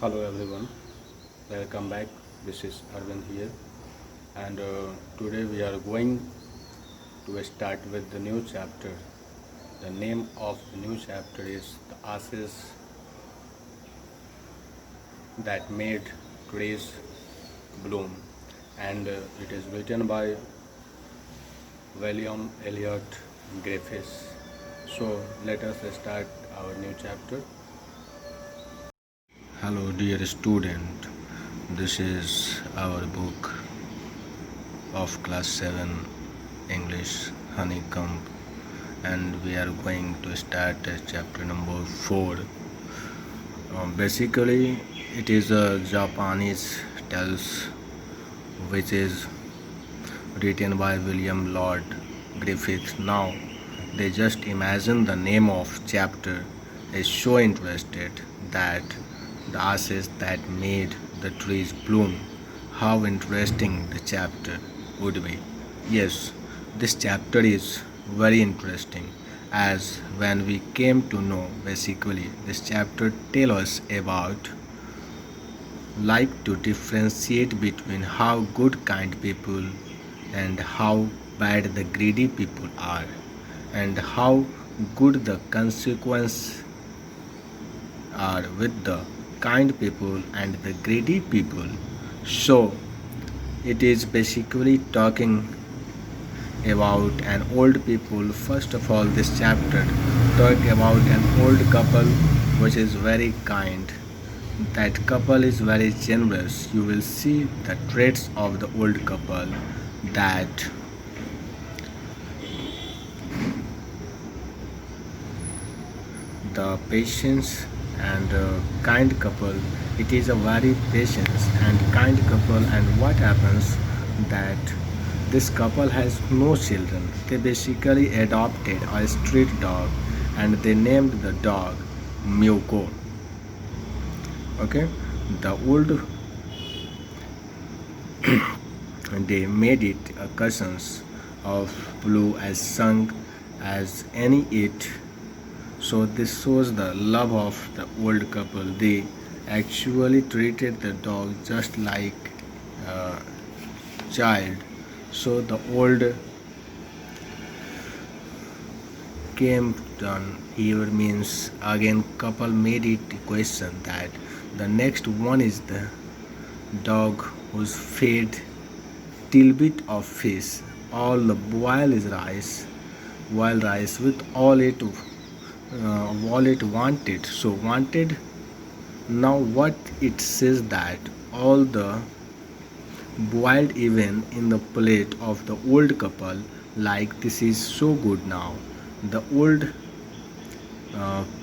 Hello everyone, welcome back. This is Arvind here, and today we are going to start with the new chapter. The name of the new chapter is The Ashes That Made Trees Bloom, and it is written by William Elliot Griffiths. So let us start our new chapter. Hello, dear student. This is our book of class 7 English Honeycomb, and we are going to start chapter number 4. Basically, it is a Japanese tales which is written by William Lord Griffith. Now, they just imagine the name of chapter is so interested that the ashes that made the trees bloom. How interesting the chapter would be. Yes, this chapter is very interesting as when we came to know basically this chapter tell us about like to differentiate between how good kind people and how bad the greedy people are, and how good the consequences are with the kind people and the greedy people. So it is basically talking about an old people. First of all, this chapter talk about an old couple which is very kind. That couple is very generous. You will see the traits of the old couple, that the patience and kind couple. It is a very patience and kind couple, and what happens that this couple has no children. They basically adopted a street dog and they named the dog Miyoko. Okay, the old they made it a cousins of blue as sung as any it. So this shows the love of the old couple. They actually treated the dog just like a child. So the old came done here means again couple made it question that the next one is the dog who's fed till bit of fish, all the boiled rice with all it wanted. So wanted. Now what it says that all the boiled even in the plate of the old couple, like this is so good. Now the old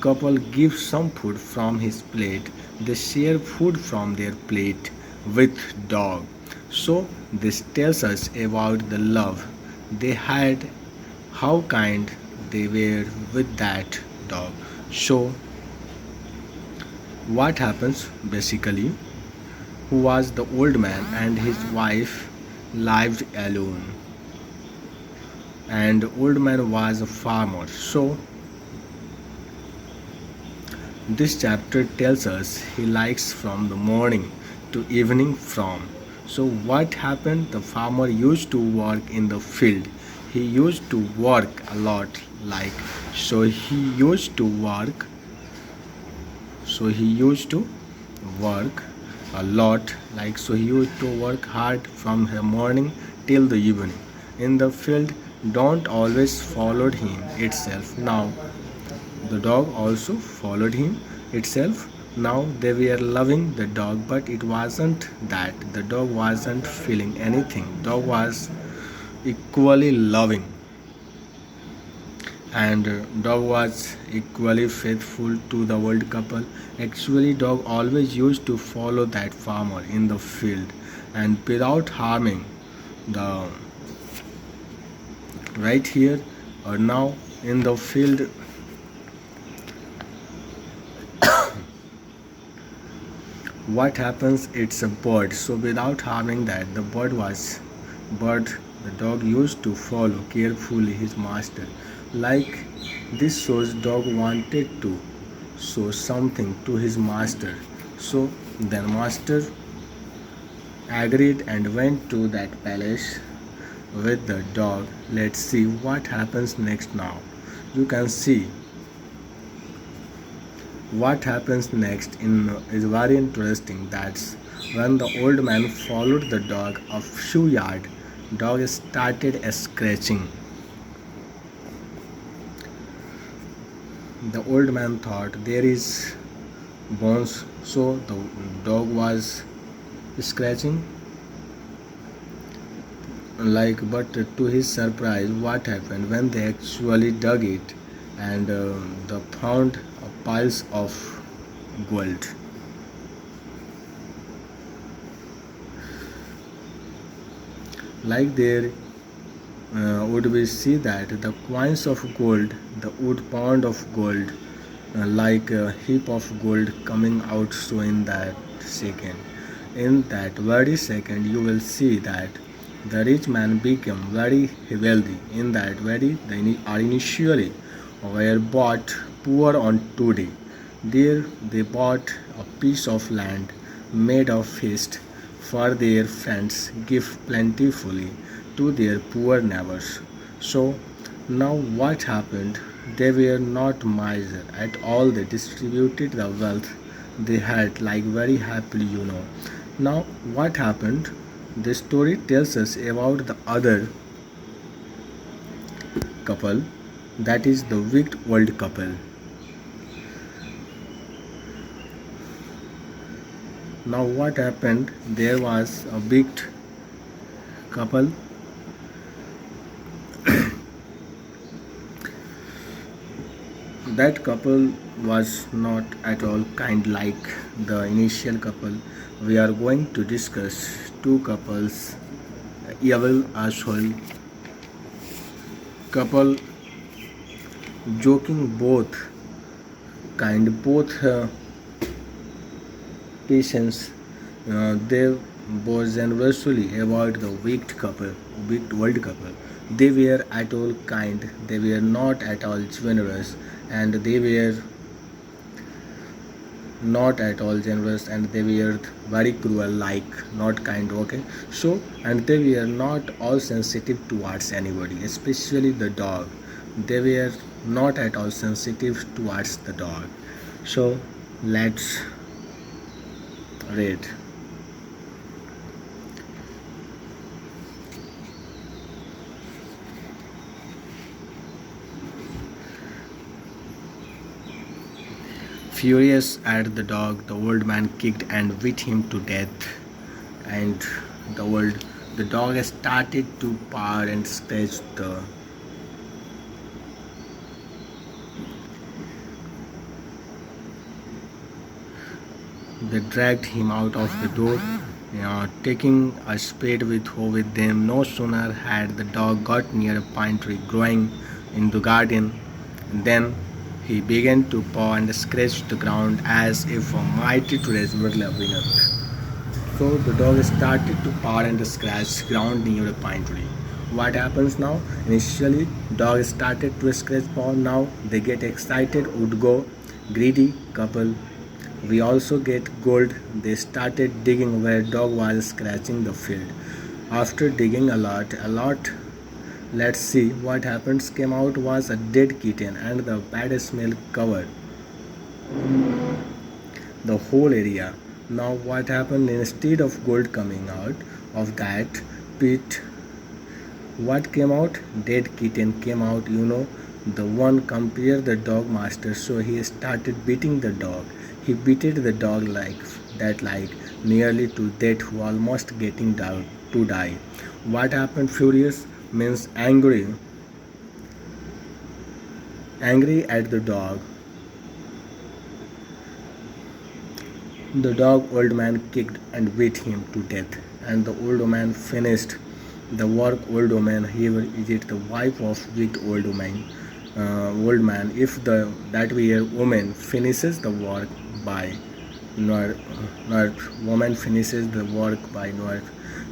couple gives some food from his plate. They share food from their plate with dog. So this tells us about the love they had, how kind they were with that dog. So what happens basically, who was the old man and his wife lived alone, and the old man was a farmer. So this chapter tells us he likes from the morning to evening from. So what happened, the farmer used to work in the field. He used to work a lot, like, so he used to work a lot, like, so he used to work hard from the morning till the evening in the field. Don't always followed him itself. Now the dog also followed him itself. Now they were loving the dog, but it wasn't that the dog wasn't feeling anything. Dog was equally loving, and dog was equally faithful to the old couple. Actually, dog always used to follow that farmer in the field, and without harming the right here or now in the field. What happens, it's a bird. So without harming that the bird, the dog used to follow carefully his master. Like, this shows dog wanted to show something to his master. So then master agreed and went to that palace with the dog. Let's see what happens next now. You can see what happens next in is very interesting. That's when the old man followed the dog a few yards. Dog started scratching. The old man thought there is bones, so the dog was scratching but to his surprise, what happened when they actually dug it and they found piles of gold. Like there would we see that the coins of gold, the wood pound of gold, like a heap of gold coming out. So in that very second, you will see that the rich man became very wealthy. In that very, they are initially were bought poor on 2 day. There they bought a piece of land made of feast for their friends, give plentifully to their poor neighbors. So now what happened? They were not miser at all. They distributed the wealth they had like very happily. Now what happened? The story tells us about the other couple, that is the wicked old couple. Now what happened? There was a wicked couple. That couple was not at all kind like the initial couple. We are going to discuss two couples, evil asshole couple, joking both both patients. They both generously about the wicked world couple. They were at all kind. They were not at all generous, and they were not at all generous, and they were very cruel, like not kind. Okay, so and they were not all sensitive towards anybody, especially the dog. They were not at all sensitive towards the dog. So let's read. Furious at the dog, the old man kicked and beat him to death. And the dog started to paw and scratch the. They dragged him out of the door, taking a spade with them. No sooner had the dog got near a pine tree growing in the garden than he began to paw and scratch the ground as if a mighty treasure were loving up. So the dog started to paw and scratch ground near a pine tree. What happens now? Initially, dog started to scratch paw. Now they get excited, would go greedy couple. We also get gold. They started digging where dog was scratching the field. After digging a lot, let's see what happens. Came out was a dead kitten, and the bad smell covered the whole area. Now what happened? Instead of gold coming out of that pit, what came out? Dead kitten came out. The one compared the dog master, so he started beating the dog. He beated the dog like that, like nearly to death, who almost getting down to die. What happened? Furious means angry at the dog. The dog old man kicked and beat him to death, and the old man finished the work. Old woman, here is it the wife of wicked old man. If that we woman finishes the work by not woman finishes the work by not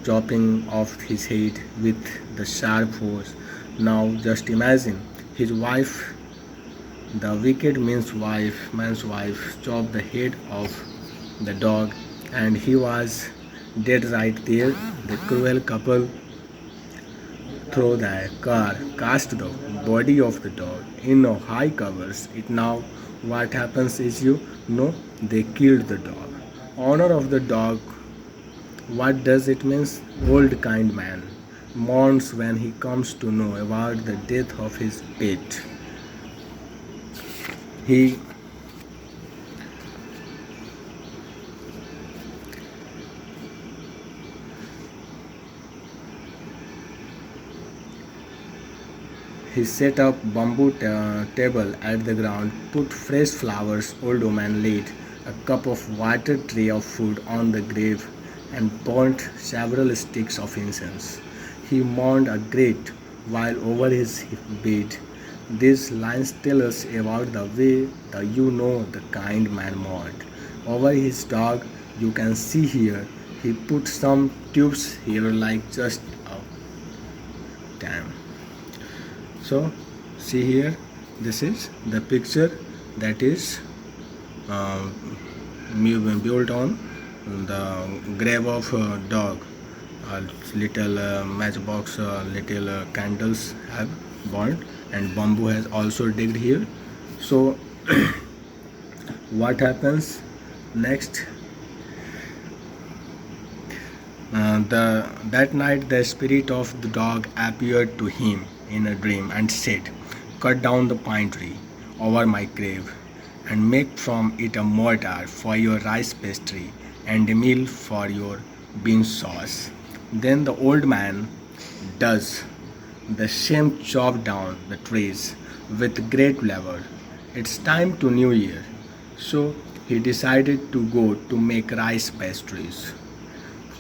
chopping off his head with the sharp force. Now just imagine his wife, the wicked man's wife, chopped the head off the dog, and he was dead right there. The cruel couple through the car cast the body of the dog in a high covers it. Now what happens is, you know, they killed the dog. Honor of the dog, what does it means? Old kind man mourns when he comes to know about the death of his pet. He He set up bamboo table at the ground, put fresh flowers. Old woman laid a cup of water, tray of food on the grave, and burnt several sticks of incense. He mourned a great while over his bed. These lines tell us about the way the kind man mourned. Over his dog, you can see here, he put some tubes here like just a damn. So see here, this is the picture that is uh, built on the grave of a dog. Little matchbox, little candles have burned, and bamboo has also digged here. So what happens next? That night the spirit of the dog appeared to him in a dream and said, "Cut down the pine tree over my grave and make from it a mortar for your rice pastry and a meal for your bean sauce." Then the old man does the same, chop down the trees with great labor. It's time to New Year, so he decided to go to make rice pastries.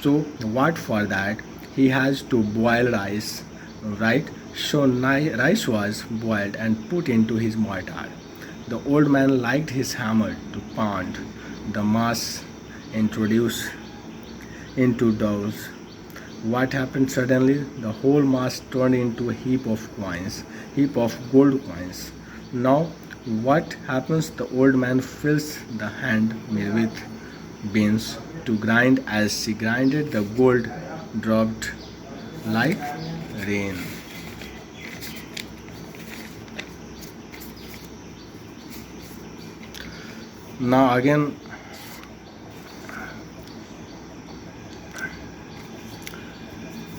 So what for that? He has to boil rice, right? So rice was boiled and put into his mortar. The old man liked his hammer to pound the mass introduced into doughs. What happened suddenly? The whole mass turned into a heap of gold coins. Now what happens? The old man fills the hand mill with beans to grind. As she grinded, the gold dropped like rain. Now again,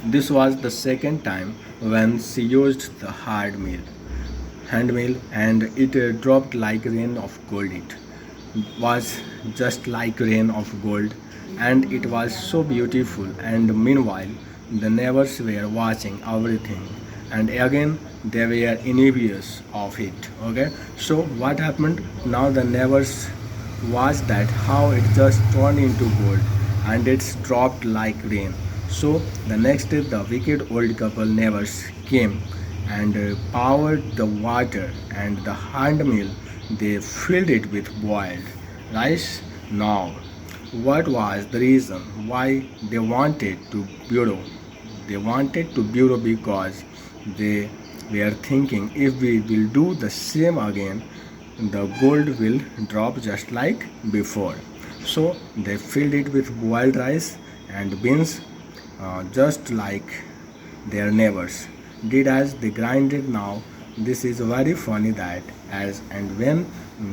this was the second time when she used the hand mill, and it dropped like rain of gold. It was just like rain of gold, and it was so beautiful. And meanwhile, the neighbors were watching everything, and again they were envious of it. Okay, so what happened? Now the neighbors watched that how it just turned into gold, and it's dropped like rain. So the next day, the wicked old couple neighbors came and poured the water and the hand mill. They filled it with boiled rice. Now, what was the reason why they wanted to bureau? They wanted to bureau because they were thinking, if we will do the same again, the gold will drop just like before. So they filled it with boiled rice and beans, just like their neighbors did as they grinded. Now this is very funny that as and when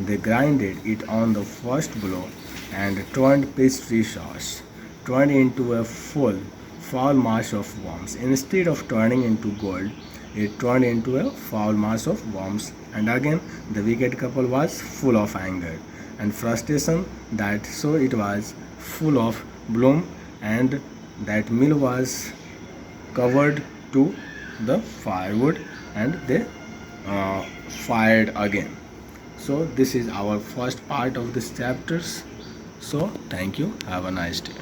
they grinded it on the first blow and turned pastry sauce turned into a full foul mass of worms. Instead of turning into gold, it turned into a foul mass of worms. And again the wicked couple was full of anger and frustration, that so it was full of bloom, and that mill was covered to the firewood, and they fired again. So this is our first part of this chapters. So thank you, have a nice day.